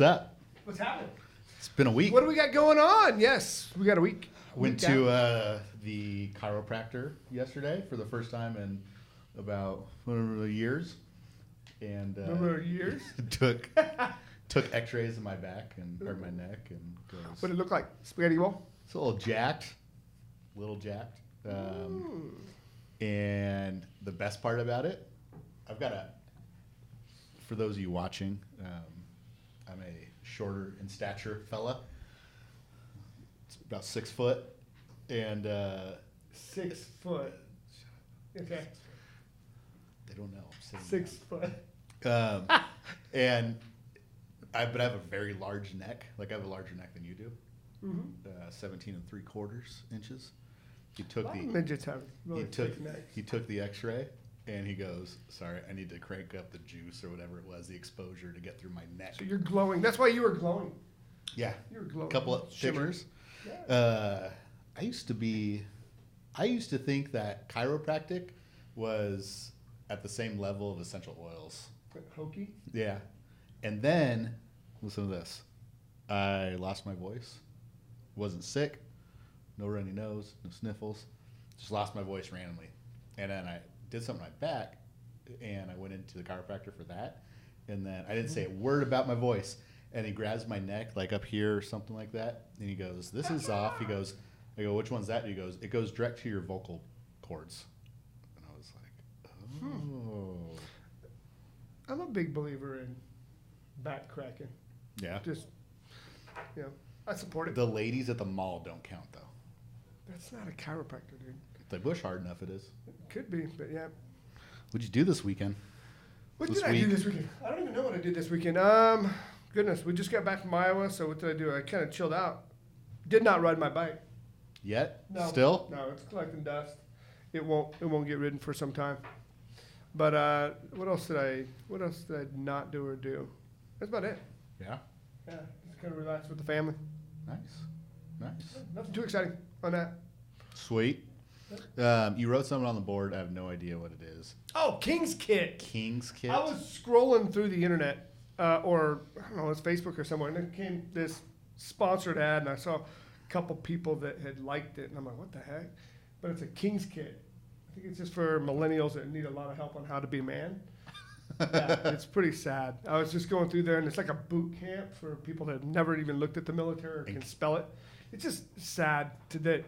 What's up? What's happening? It's been a week. What do we got going on? Yes, we got a week. Went to the chiropractor yesterday for the first time in about years, and years. took X-rays in my back and or my neck, and goes, What did it look like? Spaghetti bowl? it's a little jacked. And the best part about it, for those of you watching, I'm a shorter in stature fella. It's about 6 foot, and 6 foot. Okay. they don't know. I'm sitting 6 foot. down. And I have a very large neck. Like I have a larger neck than you do. 17 3/4 inches. He took Midgets have really thick necks. he took the X-ray, and he goes, "Sorry, I need to crank up the juice or whatever it was, the exposure to get through my neck." So you're glowing. That's why you were glowing. Yeah, You were glowing. couple of Shimmer. pictures. Yeah. I used to think that chiropractic was at the same level of essential oils. Hokey. Yeah, and then listen to this. I lost my voice. Wasn't sick. No runny nose. No sniffles. Just lost my voice randomly, and then I did something on my back, and I went into the chiropractor for that, and then I didn't say a word about my voice. And he grabs my neck, like up here or something like that. And he goes, "This is off." He goes, I go, "Which one's that?" He goes, "It goes direct to your vocal cords." And I was like, "Oh." I'm a big believer in back cracking. Yeah. Just, I support it. The ladies at the mall don't count, though. That's not a chiropractor, dude. If they push hard enough, it is. It could be, but yeah. What'd you do this weekend? What This did I do week? this weekend? I don't even know what I did this weekend. Goodness, we just got back from Iowa, so what did I do? I kind of chilled out. Did not ride my bike. Yet? No. Still? No, it's collecting dust. It won't get ridden for some time. But what else did I not do or do? That's about it. Yeah. Yeah, just kind of relax with the family. Nice. Nothing too exciting on that. Sweet. You wrote something on the board. I have no idea what it is. Oh, King's Kit. King's Kit? I was scrolling through the internet, or I don't know, it's Facebook or somewhere, and there came this sponsored ad, and I saw a couple people that had liked it, and I'm like, what the heck? But it's a King's Kit. I think it's just for millennials that need a lot of help on how to be a man. Yeah, it's pretty sad. I was just going through there, and it's like a boot camp for people that have never even looked at the military or can spell it. It's just sad that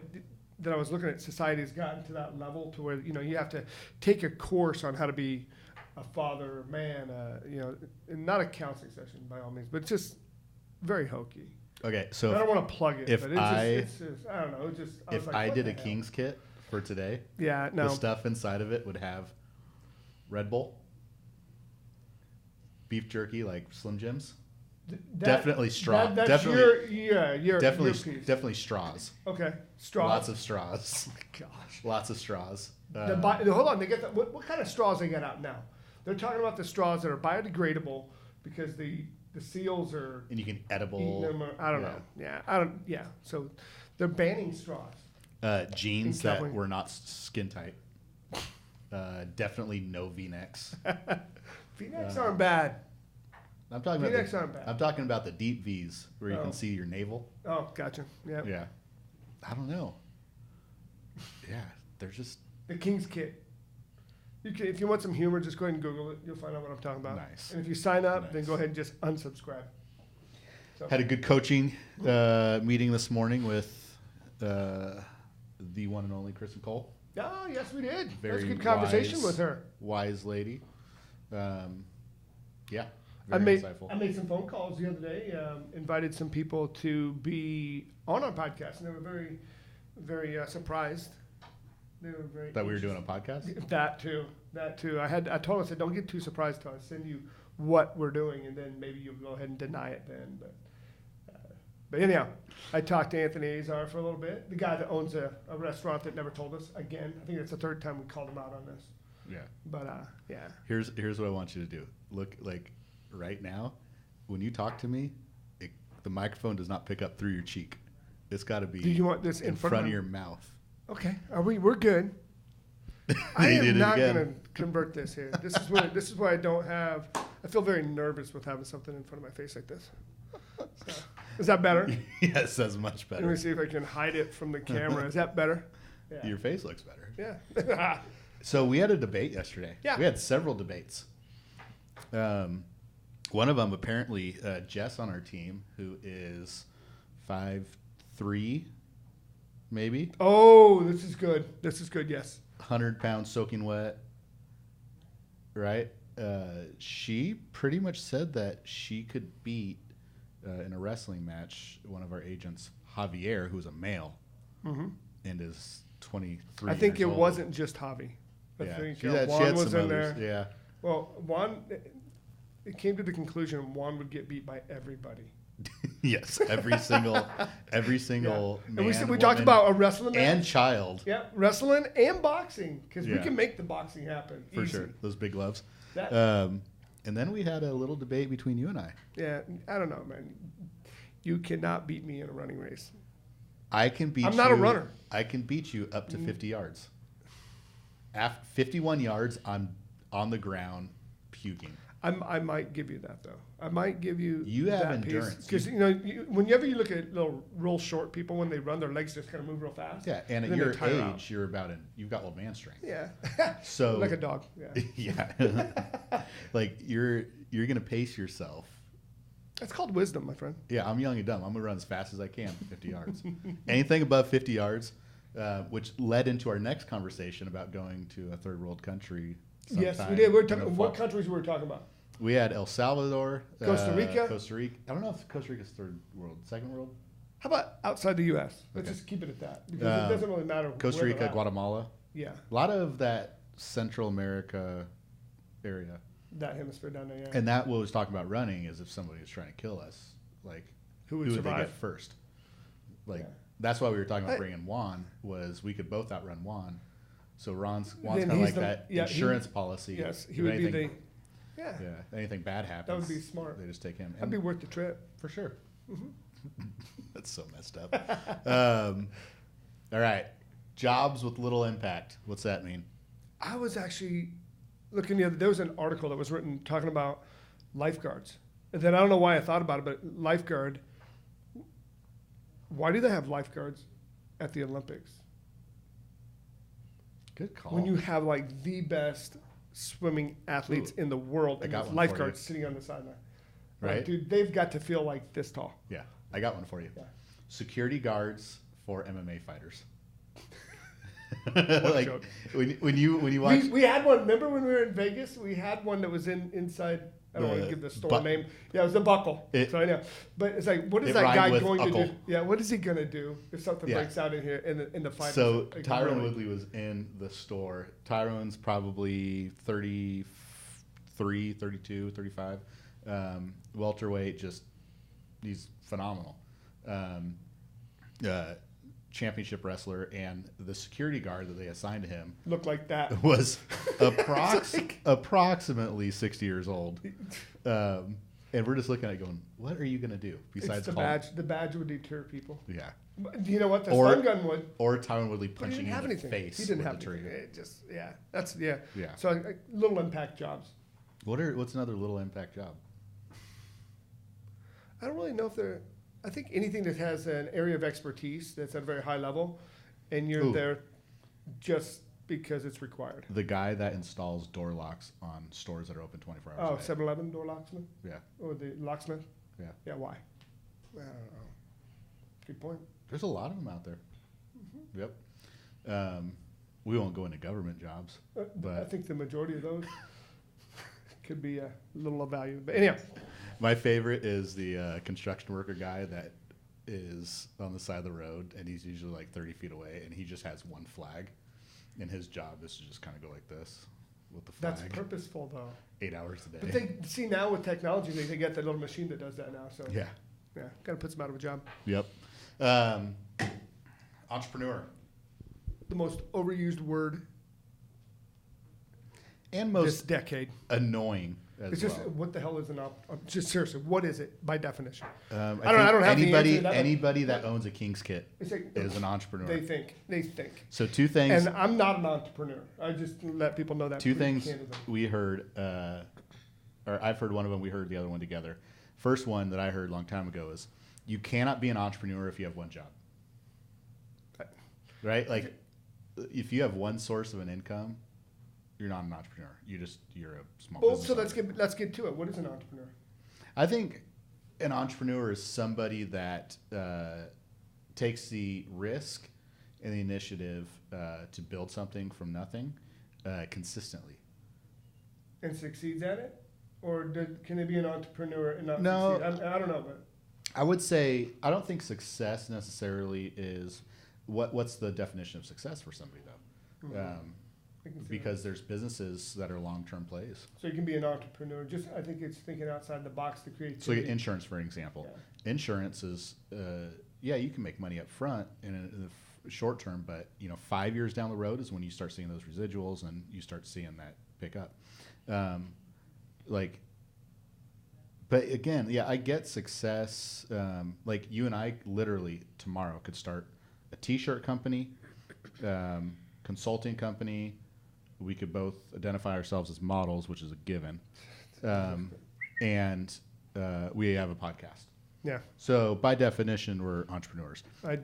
I was looking at society has gotten to that level to where you have to take a course on how to be a father, a man, and not a counseling session by all means, but it's just very hokey. Okay, so I don't want to plug it, if but it's just I don't know. It just if like, I what did the a hell? King's Kit for today, Yeah, no. the stuff inside of it would have Red Bull, beef jerky like Slim Jims, definitely straw. That's Definitely- your definitely piece. definitely straws. Okay, straws. Lots of straws. Gosh. Lots of straws. Hold on, they get what kind of straws they got out now? They're talking about the straws that are biodegradable because the seals are and you can eating edible. them. I don't know. Yeah, So they're banning straws. Jeans In that coupling. were not skin tight. Definitely no V-necks. V-necks aren't bad. I'm talking V-necks about aren't bad. I'm talking about the deep V's where you Oh. can see your navel. Oh, gotcha. Yeah. Yeah. I don't know. Yeah, they're just The King's Kit. If you want some humor, just go ahead and Google it. You'll find out what I'm talking about. Nice. And if you sign up, then Nice. go ahead and just unsubscribe. So, had a good coaching meeting this morning with the one and only Kristen Cole. oh, yes, we did. That's Very a good conversation wise- with her. Wise lady. Yeah. I Very made insightful. some phone calls the other day, invited some people to be on our podcast, and they were very, very surprised. They were very That we were doing interested. a podcast? That too. I told her, I said, don't get too surprised till I send you what we're doing, and then maybe you'll go ahead and deny it then. But anyhow, I talked to Anthony Azar for a little bit, the guy that owns a restaurant that never told us again. I think it's the third time we called him out on this. Yeah. But yeah. Here's what I want you to do. Look, like right now, when you talk to me, the microphone does not pick up through your cheek. It's got to be Do you want this in front of your mouth. Okay, we're good. I You did am it not again. going to convert this here. This is why I don't have. I feel very nervous with having something in front of my face like this. Is that better? Yes, that's much Let me better. see if I can hide it from the camera. Is that better? Yeah. Your face looks better. Yeah. So we had a debate yesterday. Yeah. We had several debates. One of them, apparently, Jess on our team, who is 5'3", maybe, Oh, this is good. This is good. Yes. 100 pounds soaking wet, right? She pretty much said that she could beat, in a wrestling match, one of our agents, Javier, who's a male, and is 23 I think years it old. wasn't just Javi. I Yeah, think she had Juan was some in others. there. Yeah. Well, Juan, it came to the conclusion Juan would get beat by everybody. Yes, every single And man, we talked woman, about a wrestling match. and child, Yeah, wrestling and boxing, because we Yeah. can make the boxing happen. for easy. sure. Those big gloves. That- And then we had a little debate between you and I. Yeah, I don't know, man. You cannot beat me in a running race. I can beat. I'm not a runner. I can beat you up to 50 yards. After 51 yards, I'm on the ground puking. I might give you that though. I might give you. You have endurance. because whenever you look at little real short people when they run, their legs just kind of move real fast. Yeah, and at then your they tire age, out. you've got old man strength. Yeah. So Like a dog. Yeah. yeah, like you're gonna pace yourself. That's called wisdom, my friend. Yeah, I'm young and dumb. I'm gonna run as fast as I can, 50 yards. Anything above 50 yards, which led into our next conversation about going to a third world country. Yes, we sometime did. We're in the talking. fall. What countries were we talking about? We had El Salvador, Costa Rica? Costa Rica. I don't know if Costa Rica's third world, second world. How about outside the U.S.? Let's Okay. just keep it at that because it doesn't really matter. Costa where they're Rica, at. Guatemala. Yeah, A lot of that Central America area. that hemisphere down there. Yeah. And that what was talking about running is if somebody was trying to kill us, like Who would they survive? get first? Like Yeah. that's why we were talking about I- bringing Juan was we could both outrun Juan. So Juan's Then kind of he's like the- that yeah, he- insurance policy. Yes, he If would be anything- the. Yeah, Yeah, anything bad happens. be smart. They just take him. that'd be worth the trip. for sure. Mm-hmm. That's so messed up. All right, jobs with little impact. What's that mean? I was actually looking the other. There was an article that was written talking about lifeguards, and then I don't know why I thought about it, but lifeguard. Why do they have lifeguards at the Olympics Good call. when you have like the best swimming athletes in the world I and got there's one for lifeguards you. sitting on the sideline? Right. Like, dude, they've got to feel like this tall. Yeah, I got one for you. Yeah. Security guards for MMA fighters. a like joke. when you watch We had one. Remember when we were in Vegas? We had one that was inside. I don't want to The give the store buck- name. Yeah, it was the buckle. It- so I know, but it's like, what is it that rhymed guy with going to uckle. do? Yeah, what is he gonna do if something Yeah. breaks out in here in the fight? So Like, Tyrone really? Woodley was in the store. Tyrone's probably 33, 32, 35. Welterweight, just he's phenomenal. Championship wrestler, and the security guard that they assigned to him Looked like that. was approximately 60 years old. And we're just looking at it going, what are you going to do besides It's the call- badge. The badge would deter people. Yeah. But you know what? The Or- stun gun would. Or Tyrone Woodley But he punching didn't you have in the anything. face. He didn't with have the anything. trigger. It just That's yeah. Yeah. So little impact jobs. What's another little impact job? I don't really know if they're. I think anything that has an area of expertise that's at a very high level, and you're Ooh. there just because it's required. The guy that installs door locks on stores that are open 24 Oh, hours a day. 7-Eleven door locksmith Yeah. or the locksmith. Yeah. Yeah. Why? I don't know. Good point. There's a lot of them out there. Yep. We won't go into government jobs. I But- think the majority of those could be a little of value. But anyhow, My favorite is the construction worker guy that is on the side of the road, and he's usually like 30 feet away, and he just has one flag, and his job is to just kind of go like this with the flag. that's purposeful though. 8 hours a day. But they see now with technology, they get that little machine that does that now. So Yeah. kind of puts them out of a job. Yep. Entrepreneur. The most overused word And this most decade. annoying as It's just well. what the hell is just seriously, what is it by definition? I I don't think have the anybody answer to that, but- anybody that owns a King's Kit It's like is an entrepreneur. they think. So two things. And I'm not an entrepreneur. I just let people know that. Two pretty things candidly. we heard, or I've heard one of them. We heard the other one together. First one that I heard a long time ago is you cannot be an entrepreneur if you have one job. Right? Like, if you have one source of an income, you're not an entrepreneur. You're a small business So owner. let's get to it. What is an entrepreneur? I think an entrepreneur is somebody that takes the risk and the initiative to build something from nothing consistently. And succeeds at it? Or can they be an entrepreneur and not No. succeed? I don't know, but I would say I don't think success necessarily is what's the definition of success for somebody though. I can see Because there's businesses that are long-term plays. that. So you can be an entrepreneur. Just I think it's thinking outside the box, the So creativity. insurance, for example, insurance is you can make money up front in the short term, but 5 years down the road is when you start seeing those residuals and you start seeing that pick up. But again, I get success. Like you and I literally tomorrow could start a t-shirt company, consulting company. We could both identify ourselves as models, which is a given. And we have a podcast. Yeah. So by definition, we're entrepreneurs. And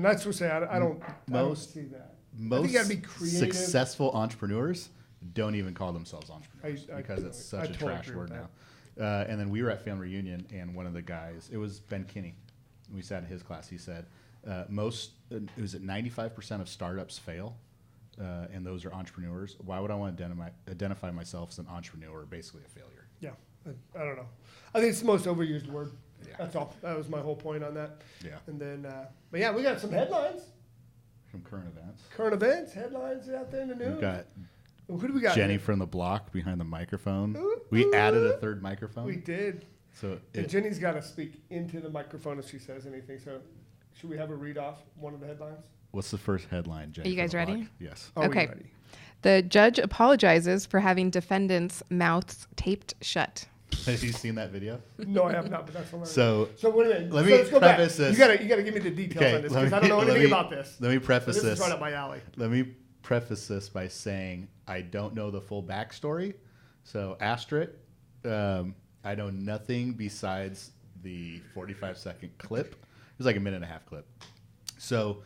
that's what I say. I don't see that. I think you gotta be creative. Successful entrepreneurs don't even call themselves entrepreneurs because it's such a totally trash agree word with now. And then we were at family reunion, and one of the guys, it was Ben Kinney. We sat in his class. He said, it was at 95% of startups fail, and those are entrepreneurs. Why would I want to identify myself as an entrepreneur, basically a failure? Yeah. I don't know. I think it's the most overused word. Yeah. That's all. That was my whole point on that. Yeah. And then, but yeah, we got some headlines. From current events. Current events, headlines out there in the news. We've got Who do we got? Jenny here? from the block behind the microphone. Ooh, We ooh. added a third microphone. We did. So And Jenny's got to speak into the microphone if she says anything. So, should we have her read off one of the headlines? what's the first headline, Jenny? Are you from guys the block? ready? Yes. Are we Okay. ready? The judge apologizes for having defendants' mouths taped shut. Have you seen that video? No, I have not, but that's hilarious. So So wait a minute. let So me let's go back. preface this. You gotta give me the details on this because I don't know anything about this. Let me But preface this this. is right up my alley. Let me preface this by saying I don't know the full backstory. So asterisk, I know nothing besides the 45-second clip. It was like a minute and a half clip. So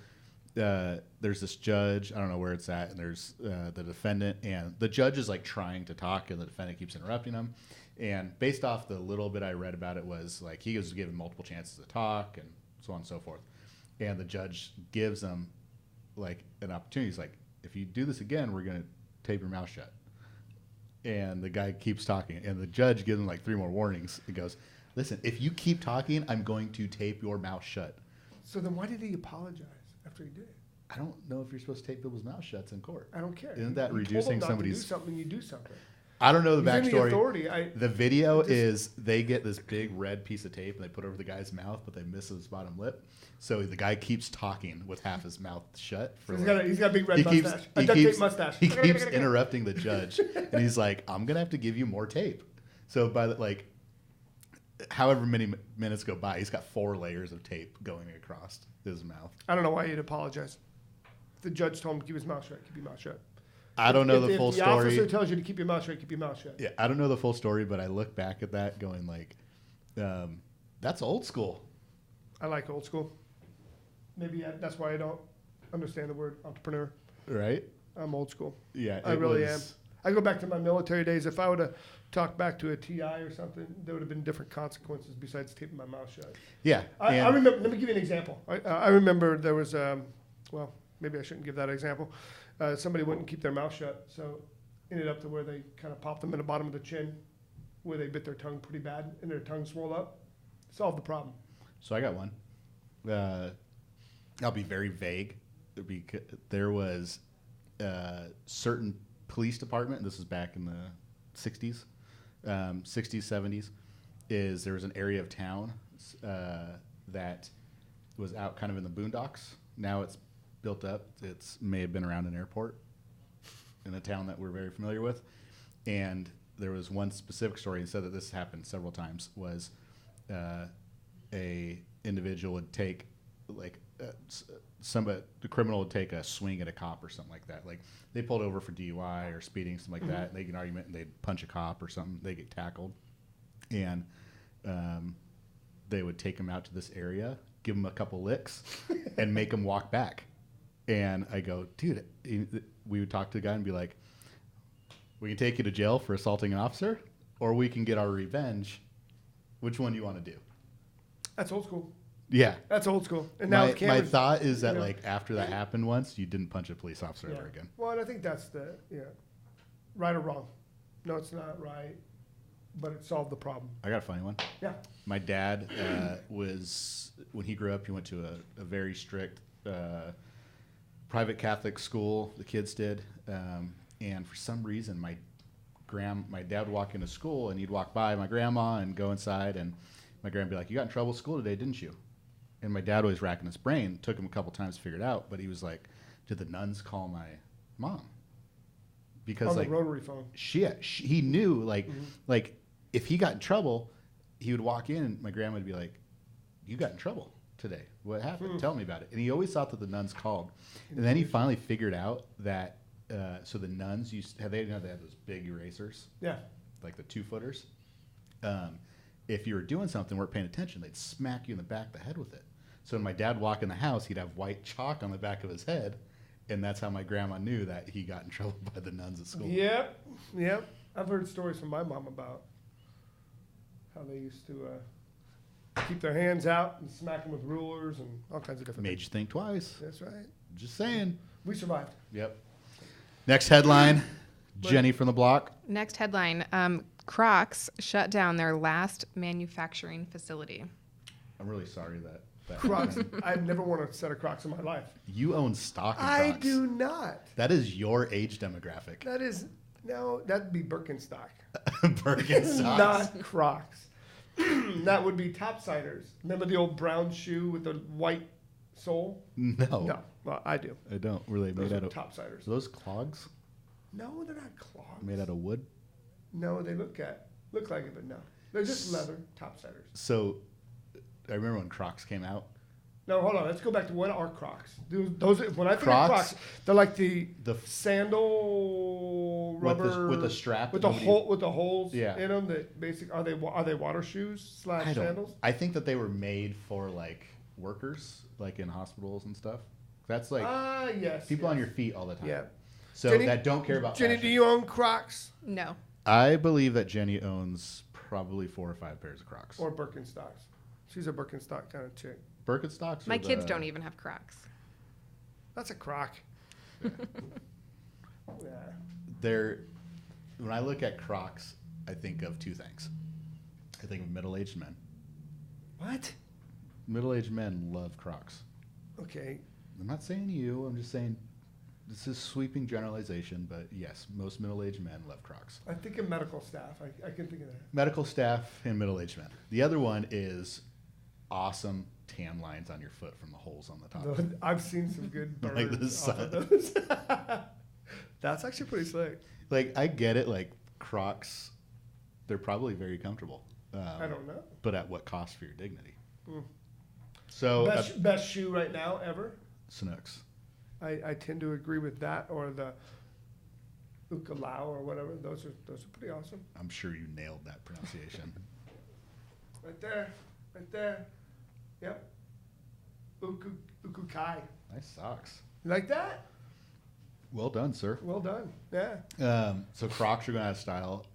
there's this judge. I don't know where it's at, and there's the defendant, and the judge is like trying to talk, and the defendant keeps interrupting him. And based off the little bit I read about it, was like he was given multiple chances to talk, and so on and so forth. And the judge gives him like an opportunity. He's like, if you do this again, we're gonna tape your mouth shut. And the guy keeps talking, and the judge gives him like 3 more warnings. He goes, listen, if you keep talking, I'm going to tape your mouth shut. So then why did he apologize after he did it? I don't know if you're supposed to tape people's mouth shuts in court. I don't care. Isn't that You told reducing him not somebody's- to do something? You do something. I don't know the He's in the backstory. authority. The video I just- is they get this big red piece of tape and they put it over the guy's mouth, but they miss his bottom lip. So the guy keeps talking with half his mouth shut. For He's got a big red he keeps, mustache. he A duct keeps, tape mustache. he keeps interrupting the judge, and he's like, "I'm gonna have to give you more tape." So by the, like, however many minutes go by, he's got 4 layers of tape going across his mouth. I don't know why he'd apologize. The judge told him to keep his mouth shut. Keep your mouth shut. I don't know the If full the officer story. tells you to keep your mouth shut, keep your mouth shut. Yeah, I don't know the full story, but I look back at that going like, that's old school. I like old school. Maybe that's why I don't understand the word entrepreneur. Right? I'm old school. Yeah, I really am. was- I go back to my military days. If I would have talked back to a TI or something, there would have been different consequences besides taping my mouth shut. Yeah, I and- remember. Let me give you an example. I remember there was, well, maybe I shouldn't give that example. Somebody wouldn't keep their mouth shut, so ended up to where they kind of popped them in the bottom of the chin, where they bit their tongue pretty bad, and their tongue swelled up. Solved the problem. So I got one. I'll be very vague. Because there was certain police department. This is back in the 60s, 70s. There was an area of town that was out kind of in the boondocks. Now it's built up. It's may have been around an airport in a town that we're very familiar with. And there was one specific story, and said that this happened several times, was a individual would take like the criminal would take a swing at a cop or something like that. Like they pulled over for DUI or speeding, something like that. And they get an argument and they'd punch a cop or something. They get tackled, and they would take him out to this area, give him a couple licks, and make him walk back. And I go, dude, we would talk to the guy and be like, we can take you to jail for assaulting an officer, or we can get our revenge. Which one do you want to do? That's old school. Yeah. That's old school. And now with My cameras, thought is that you know, like after that happened once, you didn't punch a police officer yeah. ever again. Well, and I think that's the right or wrong. No, it's not right, but it solved the problem. I got a funny one. Yeah. My dad was, when he grew up, he went to a very strict private Catholic school, the kids did. And for some reason, my dad would walk into school and he'd walk by my grandma and go inside, and my grandma would be like, you got in trouble at school today, didn't you? And my dad was racking his brain. Took him a couple times to figure it out, but he was like, did the nuns call my mom? Because On like the rotary phone. he knew like if he got in trouble, he would walk in and my grandma would be like, you got in trouble today. What happened? Tell me about it. And he always thought that the nuns called. And then he finally figured out that so the nuns they had those big erasers, Yeah. like the 2-footers. If you were doing something, weren't paying attention, they'd smack you in the back of the head with it. So when my dad would walk in the house, he'd have white chalk on the back of his head, and that's how my grandma knew that he got in trouble by the nuns at school. Yep. Yep. I've heard stories from my mom about how they used to keep their hands out and smack them with rulers and all kinds of different Made you think twice. things. That's right. Just saying. We survived. Yep. Next headline, Jenny from the block. Next headline: Crocs shut down their last manufacturing facility. I'm really sorry that Crocs. I've never worn a set of Crocs in my life. you own stock in I Crocs. do not. That is your age demographic. That is, no, that'd be Birkenstock. Birkenstocks. Not Crocs. That would be topsiders. Remember the old brown shoe with the white sole? No. No. Well, I do. I don't really. Those Made are out of topsiders. those clogs No, they're not clogs. made out of wood. No, they look like it, but no. They're just leather topsiders. So I remember when Crocs came out. No, hold on. Let's go back to what are Crocs. Those when I think Crocs? of Crocs, they're like the The sandal With the- rubber with the strap with that the nobody- hole with the holes Yeah. in them. That basic are they water shoes / I don't. sandals? I think that they were made for like workers, like in hospitals and stuff. That's like Yes. people on yes. your feet all the time. Yeah. So Jenny- that don't care about Jenny, fashion. do you own Crocs No. I believe that Jenny owns probably 4 or 5 pairs of Crocs. or Birkenstocks? She's a Birkenstock kind of chick. Birkenstocks. My or kids the- don't even have Crocs. That's a Croc. Yeah. They're when I look at Crocs, I think of 2 things. I think of middle-aged men. What? Middle-aged men love Crocs. Okay. I'm not saying you. I'm just saying this is sweeping generalization, but yes, most middle-aged men love Crocs. I think of medical staff. I can think of that. Medical staff and middle-aged men. The other one is awesome tan lines on your foot from the holes on the top. I've seen some good burns Like the off of sun. those. That's actually pretty slick. Like I get it. Like Crocs, they're probably very comfortable. I don't know. But at what cost for your dignity? Mm. So Best shoe right now ever. Snooks. I tend to agree with that or the Ukalau or whatever. Those are pretty awesome. I'm sure you nailed that pronunciation. Right there. Right there. Yep. Ukukai. Nice socks. You like that? Well done, sir. Well done. Yeah. So Crocs are going out of style.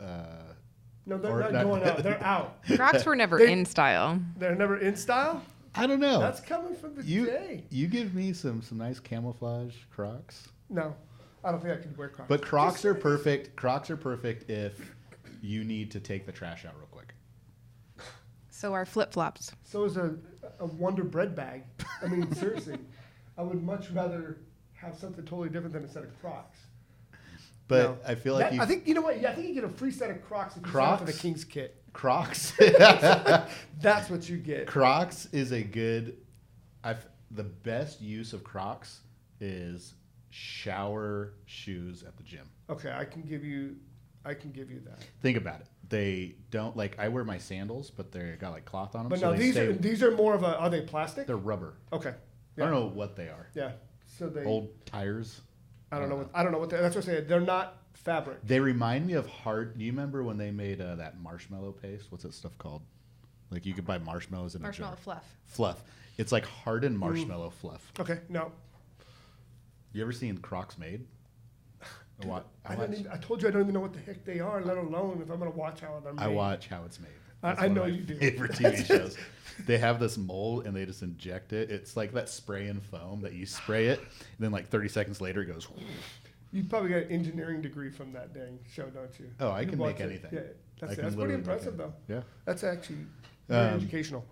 No, they're Or not not- going out. They're out. Crocs were never They- in style. They're never in style? I don't know. That's coming from the day. You give me some nice camouflage Crocs. No. I don't think I could wear Crocs. But Crocs Just- are perfect. Crocs are perfect if you need to take the trash out real quick. So are flip flops. So is a Wonder Bread bag. I mean, seriously. I would much rather have something totally different than a set of Crocs. But No. I feel like I think, you know what? Yeah, I think you get a free set of Crocs if you sign up for the Crocs? King's Kit. Crocs. That's what you get. Crocs is a good. The best use of Crocs is shower shoes at the gym. Okay, I can give you that. Think about it. They don't like. I wear my sandals, but they got like cloth on them. But so no, they these are more of a. Are they plastic? They're rubber. Okay. I don't know what they are. Yeah. So they. Old tires. I don't know what. I don't know what. That's what I'm saying. They're not fabric. They remind me of hard. Do you remember when they made that marshmallow paste? What's that stuff called? Like you could buy marshmallows in Marshmallow a jar. fluff. Fluff. It's like hardened marshmallow fluff. Okay, no. You ever seen Crocs made? I told you I don't even know what the heck they are, let alone if I'm going to watch how they're made. I watch how it's made. That's I one know of my you do. favorite TV shows. They have this mold and they just inject it. It's like that spray and foam that you spray it, and then like 30 seconds later it goes. You probably got an engineering degree from that dang show, don't you? Oh, I You can watch make it. anything. Yeah, I that's can pretty literally make impressive, though. anything. Yeah. That's actually very Um, educational.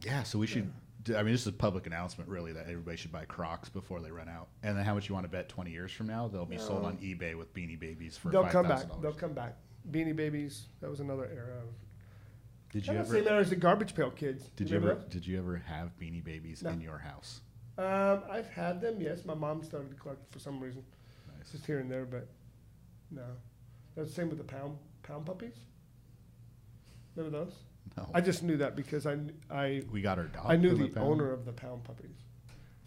Yeah, so we should. I mean, this is a public announcement, really, that everybody should buy Crocs before they run out. And then, how much you want to bet 20 years from now they'll be sold on eBay with Beanie Babies for They'll $5,000? come back. They'll come back. Beanie Babies. That was another era of. Did you Kind of ever? same era as the Garbage Pail Kids. Did you Remember ever? Did you ever have Beanie Babies No. in your house? those? I've had them. Yes, my mom started to collect for some reason, Nice. just here and there, but no. That's the same with the pound puppies. Remember those? No. I just knew that because I We got our dog. I knew from a the pound. owner of the pound puppies.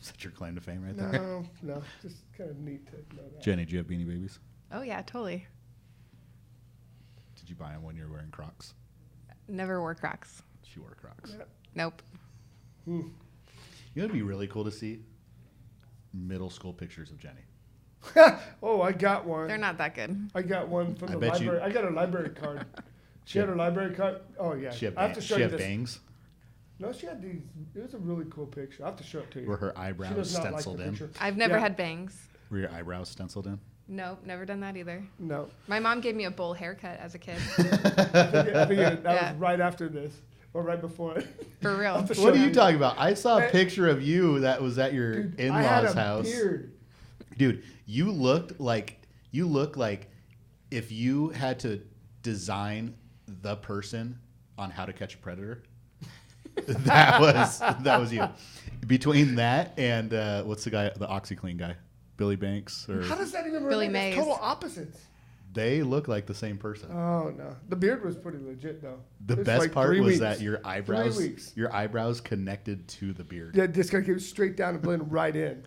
Is that your claim to fame right there? No, just kind of neat to know that. Jenny, do you have Beanie Babies? Oh yeah, totally. Did you buy them when you were wearing Crocs? Never wore Crocs. She wore Crocs. Yeah. Nope. You know, it'd be really cool to see middle school pictures of Jenny. Oh, I got one. They're not that good. I got one from I the bet you- library. I got her library card. She had her library card. Oh yeah. She had, I have to show she you had this. bangs. No, she had these. It was a really cool picture. I have to show it to you. Were her She eyebrows does not like the stenciled in? picture. I've never Yeah. had bangs. Were your eyebrows stenciled in? Nope, never done that either. No, My mom gave me a bowl haircut as a kid. I think that Yeah. was right after this or right before it. For real. I'll have to What show are you talking about? I saw a Hey. picture of you that was at your Dude, I had in-laws' a house. beard. Dude, you look like if you had to design the person on How to Catch a Predator. that was you. Between that and what's the guy, the OxyClean guy, Billy Banks, or How does that even Billy relate? It's Mays. total opposites. they look like the same person. Oh no, the beard was pretty legit though. The It was best like part 3 was weeks. that your eyebrows, 3 weeks. connected to the beard. Yeah, just gotta get straight down and blend right in.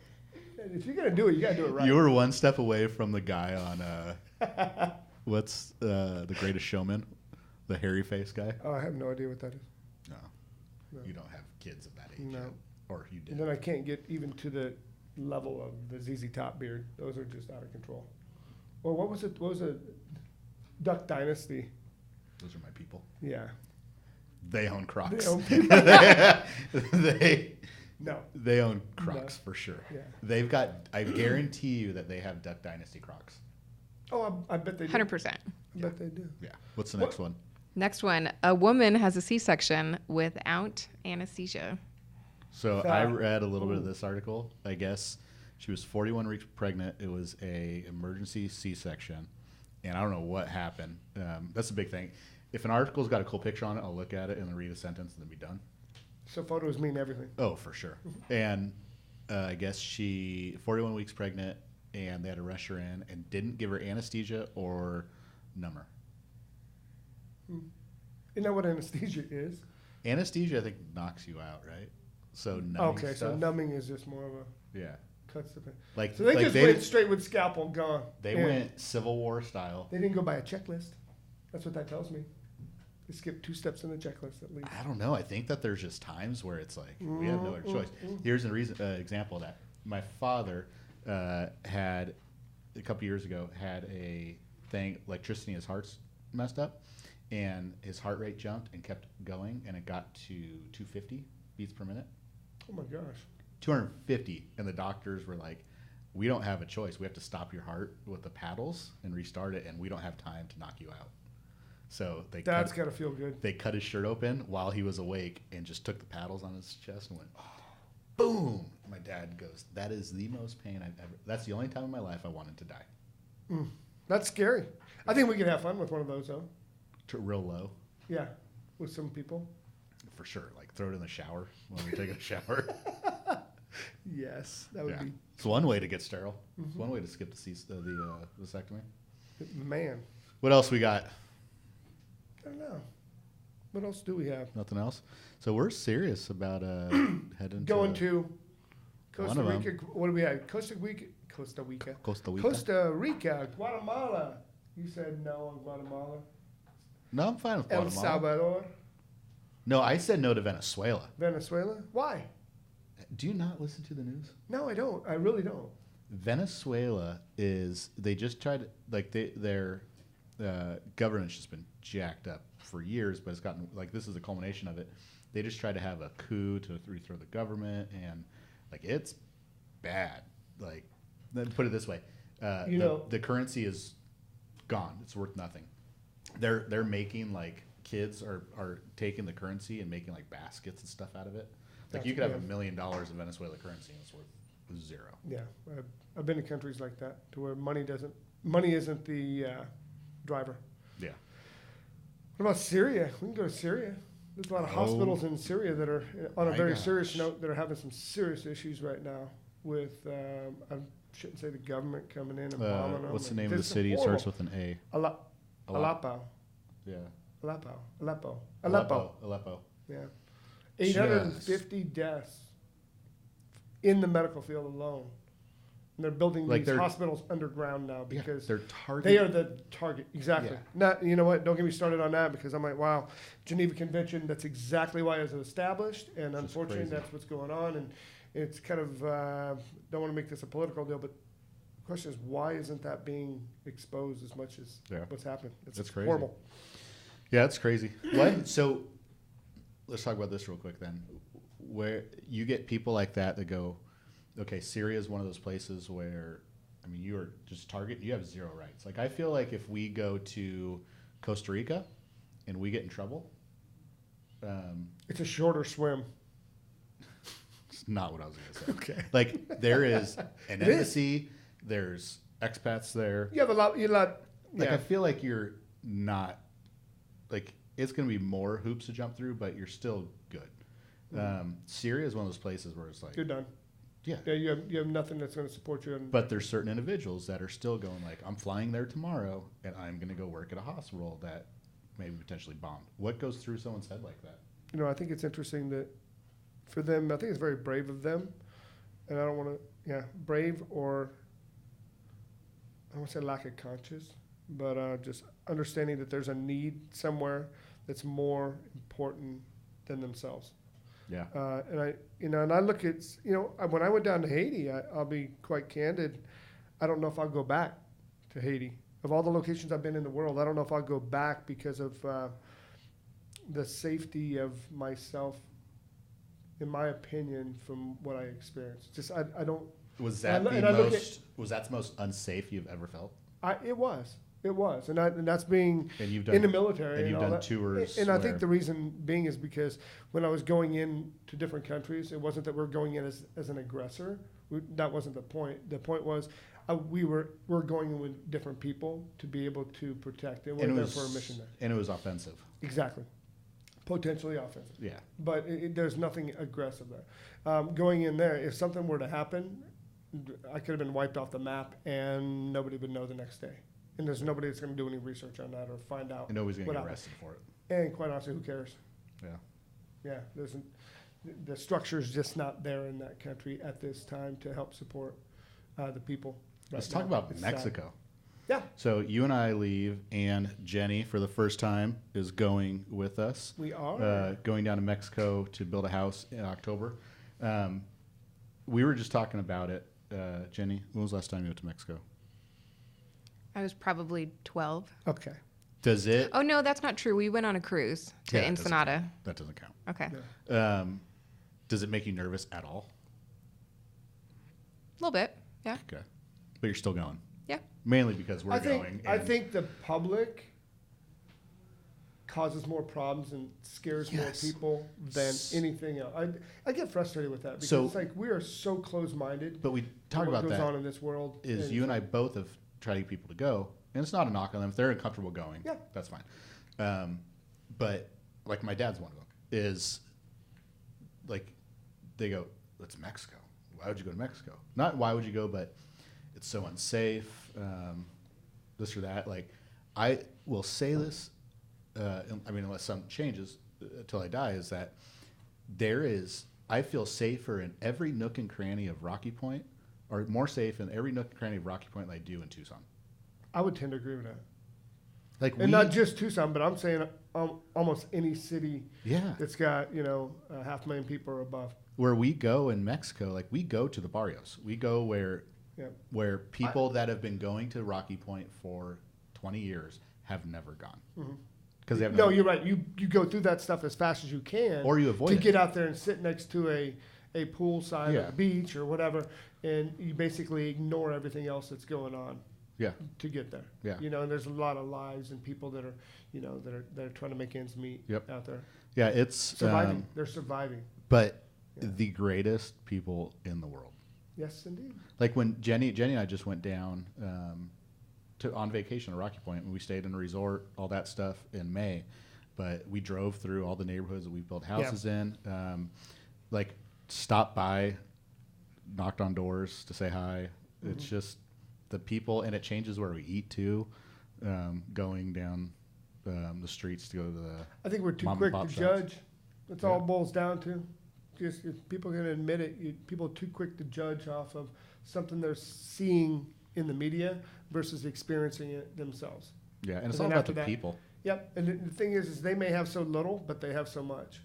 And if you're gonna do it, you gotta do it right. You were one step away from the guy on what's the Greatest Showman, the hairy face guy. Oh, I have no idea what that is. No, No. you don't have kids of that age No. yet. Or you did. And then I can't get even to the level of the ZZ Top beard. Those are just out of control. Or what was it? What was it? Duck Dynasty. Those are my people. Yeah. They own Crocs. They own No. they own Crocs for sure. Yeah. They've got. I guarantee you that they have Duck Dynasty Crocs. Oh, I bet they do. 100%. I bet they do. Yeah. What's the What- next one? Next one. A woman has a C-section without anesthesia. So So- I read a little bit of Ooh. this article. I guess she was 41 weeks pregnant. It was a emergency C-section, and I don't know what happened. That's the big thing. If an article's got a cool picture on it, I'll look at it and then read a sentence and then be done. So photos mean everything. Oh, for sure. And I guess she 41 weeks pregnant, and they had to rush her in and didn't give her anesthesia or numb her. You know what anesthesia is? Anesthesia, I think, knocks you out, right? So numbing Okay, stuff. so numbing is just more of a Yeah, cuts the pain. like So they like just went straight with scalpel, gone. they In. went Civil War style. They didn't go by a checklist. That's what that tells me. They skipped 2 steps in the checklist at least. I don't know. I think that there's just times where it's like we have no other choice. Here's an example of that. My father had a couple years ago had a thing, electricity in his heart's messed up, and his heart rate jumped and kept going, and it got to 250 beats per minute. Oh my gosh. 250, and the doctors were like, "We don't have a choice. We have to stop your heart with the paddles and restart it, and we don't have time to knock you out." So That's got to feel good. they cut his shirt open while he was awake and just took the paddles on his chest and went, boom. My dad goes, "That is the most pain I've ever. That's the only time in my life I wanted to die." That's scary. I think we could have fun with one of those though. Real low, Yeah, with some people. for sure. Like throw it in the shower when we're taking a shower. Yes, that would Yeah, it's one way to get sterile. It's one way to skip the vasectomy. be. Man, What else we got? I don't know. What else do we have? Nothing else. So we're serious about heading Going to Costa One of Rica. What do we have? Costa Rica. Costa Rica. Costa Rica. Costa Rica. Guatemala. You said no on Guatemala. No, I'm fine with El Guatemala. Salvador. No, I said no to Venezuela. Venezuela? Why? Do you not listen to the news? No, I don't. I really don't. Venezuela is, they just tried, like, their government's just been jacked up for years, but it's gotten, like, this is a culmination of it. They just tried to have a coup to rethrow the government, and, like, it's bad. Like, then put it this way. The currency is gone. It's worth nothing. They're making, like, kids are taking the currency and making, like, baskets and stuff out of it. Like, you could have $1 million of Venezuela currency and it's worth zero. Yeah, I've been to countries like that to where money isn't the driver. Yeah. What about Syria? We can go to Syria. There's a lot of hospitals in Syria that are, on a very serious note, that are having some serious issues right now with, I shouldn't say the government coming in and bombing them. What's the name of the city? It starts with an A. Aleppo. Yeah. Aleppo. Yeah. 850 deaths in the medical field alone. And they're building these hospitals underground now because they are the target. Exactly. Yeah. Not, you know what? Don't get me started on that because I'm like, wow, Geneva Convention, that's exactly why it was established. And unfortunately, that's what's going on. And it's kind of, don't want to make this a political deal, but the question is, why isn't that being exposed as much as what's happening? It's crazy. Horrible. Yeah, it's crazy. What? So let's talk about this real quick then. Where you get people like that go, okay, Syria is one of those places where, I mean, you are just target, you have zero rights. Like, I feel like if we go to Costa Rica and we get in trouble. It's a shorter swim. It's not what I was going to say. Okay. Like, there is an embassy, there's expats there. You have a lot. Like, I feel like you're not, like, it's going to be more hoops to jump through, but you're still good. Syria is one of those places where it's like, you're done. Yeah. Yeah, you have nothing that's going to support you. But there's certain individuals that are still going like, I'm flying there tomorrow, and I'm going to go work at a hospital that maybe potentially bombed. What goes through someone's head like that? You know, I think it's interesting that for them, I think it's very brave of them, and I don't want to, brave, or I don't want to say lack of conscience, but just understanding that there's a need somewhere that's more important than themselves. Yeah. And I look at, when I went down to Haiti, I'll be quite candid. I don't know if I'll go back to Haiti. Of all the locations I've been in the world, I don't know if I'll go back because of the safety of myself, in my opinion, from what I experienced. Just, I don't. Was that the most unsafe you've ever felt? It was. And that's being in the military. And you've done tours. And I think the reason being is because when I was going in to different countries, it wasn't that we're going in as an aggressor. That wasn't the point. The point was we're going in with different people to be able to protect. And we're there for a mission there. And it was offensive. Exactly. Potentially offensive. Yeah. But there's nothing aggressive there. Going in there, if something were to happen, I could have been wiped off the map and nobody would know the next day. And there's nobody that's going to do any research on that or find out. And nobody's going to get arrested for it. And quite honestly, who cares? Yeah. Yeah. The structure is just not there in that country at this time to help support the people. Let's talk about Mexico. Yeah. So you and I leave, and Jenny, for the first time, is going with us. We are. Going down to Mexico to build a house in October. We were just talking about it. Jenny, when was the last time you went to Mexico? I was probably 12. Okay. Does it? Oh, no, that's not true. We went on a cruise to Ensenada. That doesn't count. Okay. Yeah. Does it make you nervous at all? A little bit, yeah. Okay. But you're still going? Yeah. Mainly because we're going. I think the public causes more problems and scares more people than anything else. I get frustrated with that because it's like we are so close-minded. But we talk about what that. goes on in this world. Is you and I both have tried to get people to go, and it's not a knock on them. If they're uncomfortable going, that's fine. But like my dad's one of them is like they go, "It's Mexico. Why would you go to Mexico? Not why would you go, but it's so unsafe, this or that." Like, I will say this, I mean, unless something changes until I die, is that I feel safer in every nook and cranny of Rocky Point, or more safe in every nook and cranny of Rocky Point than I do in Tucson. I would tend to agree with that. Like And not just Tucson, but I'm saying almost any city yeah, that's got, 500,000 people or above. where we go in Mexico, like we go to the barrios. We go where Yeah. people that have been going to Rocky Point for 20 years have never gone. Because they have No, you're right. You go through that stuff as fast as you can. Or you avoid to it. get out there and sit next to a poolside Yeah. or a beach or whatever, and you basically ignore everything else that's going on Yeah. to get there. Yeah. And there's a lot of lives and people that are, that are trying to make ends meet Yep. out there. Yeah, it's Surviving. They're surviving. but the greatest people in the world. Yes, indeed. Like when Jenny and I just went down on vacation to Rocky Point, and we stayed in a resort, all that stuff in May. But we drove through all the neighborhoods that we've built houses in, like stopped by, knocked on doors to say hi. It's just the people, and it changes where we eat too. Going down the streets to go to the I think we're too mom and quick pop to shops. judge. That's all it boils down to. Just if people can admit it. People are too quick to judge off of something they're seeing in the media versus experiencing it themselves. Yeah, and it's And all then about after the that- people. Yep. And the thing is they may have so little, but they have so much.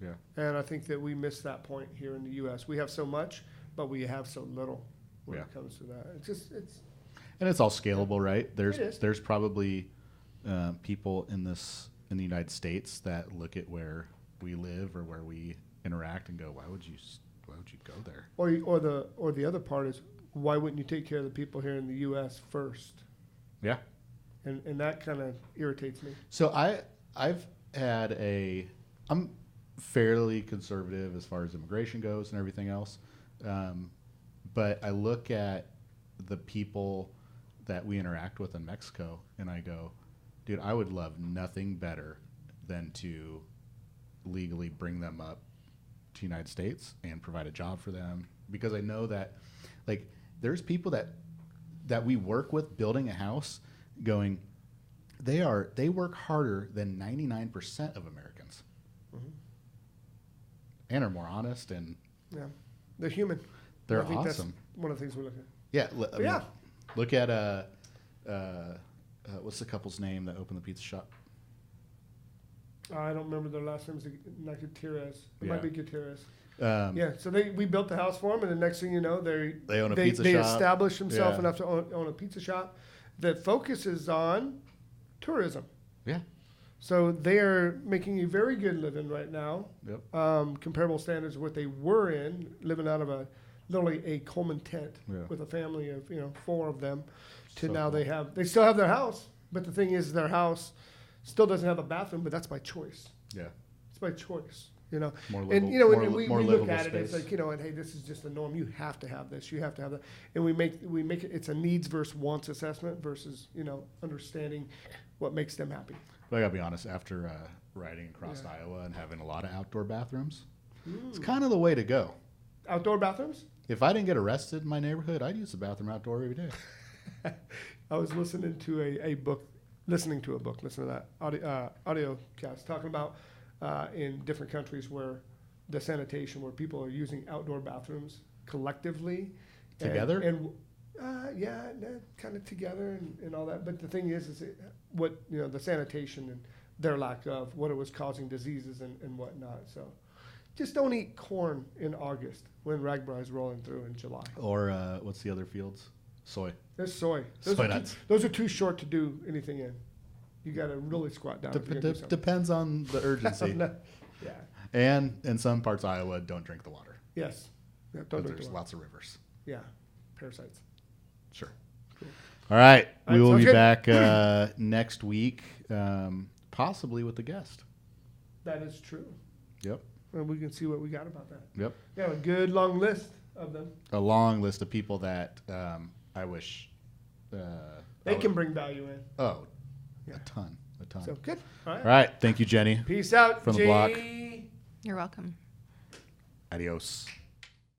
Yeah. And I think that we miss that point here in the U.S. We have so much, but we have so little when it comes to that. And it's all scalable, right? It is. There's probably people in the United States that look at where we live or where we interact and go, why would you go there? Or the other part is, why wouldn't you take care of the people here in the U.S. first? Yeah. And that kind of irritates me. So I'm fairly conservative as far as immigration goes and everything else, but I look at the people that we interact with in Mexico and I go, dude, I would love nothing better than to legally bring them up to the United States and provide a job for them, because I know that like there's people that we work with building a house going, they work harder than 99% of Americans and are more honest, and Yeah, they're human. they're I think that's awesome. one of the things we look at. Yeah. Yeah. Look at what's the couple's name that opened the pizza shop? I don't remember their last names. Not Gutierrez. It Yeah. might be Gutierrez. Yeah. So we built the house for them, and the next thing you know, They own a pizza they shop. established themselves Yeah. enough to own a pizza shop that focuses on tourism. Yeah. So they are making a very good living right now. Yep. Comparable standards of what they were in, living out of literally a Coleman tent Yeah. with a family of 4 of them. To So now cool. they still have their house, but the thing is their house still doesn't have a bathroom, but that's by choice. Yeah. It's by choice. More And livable, and we more look livable at it, it's space. like, and hey, this is just the norm. You have to have this. You have to have that. And we make it. It's a needs versus wants assessment versus understanding what makes them happy. But I gotta be honest, after riding across Iowa and having a lot of outdoor bathrooms, it's kind of the way to go. Outdoor bathrooms. If I didn't get arrested in my neighborhood, I'd use the bathroom outdoor every day. I was listening to a book. Listen to that audio cast talking about in different countries where the sanitation, where people are using outdoor bathrooms collectively. Together? Kind of together and all that. But the thing is what the sanitation and their lack of what it was causing diseases and whatnot. So just don't eat corn in August when ragbri is rolling through in July. Or what's the other fields? Soy. There's soy. Soy nuts. Those are too short to do anything in. You got to really squat down. if you're gonna do something. Depends on the urgency. Yeah. And in some parts of Iowa, don't drink the water. Yes. Yeah, But don't drink there's the water. lots of rivers. Yeah. Parasites. Sure. All right. All We right, will sounds be good. back next week, possibly with a guest. That is true. Yep. And we can see what we got about that. Yep. We have a good long list of them. A long list of people that I wish. They can bring value in. Oh, Yeah. a ton. So good. All right. All right. Thank you, Jenny. Peace out. From the block. G. You're welcome. Adios.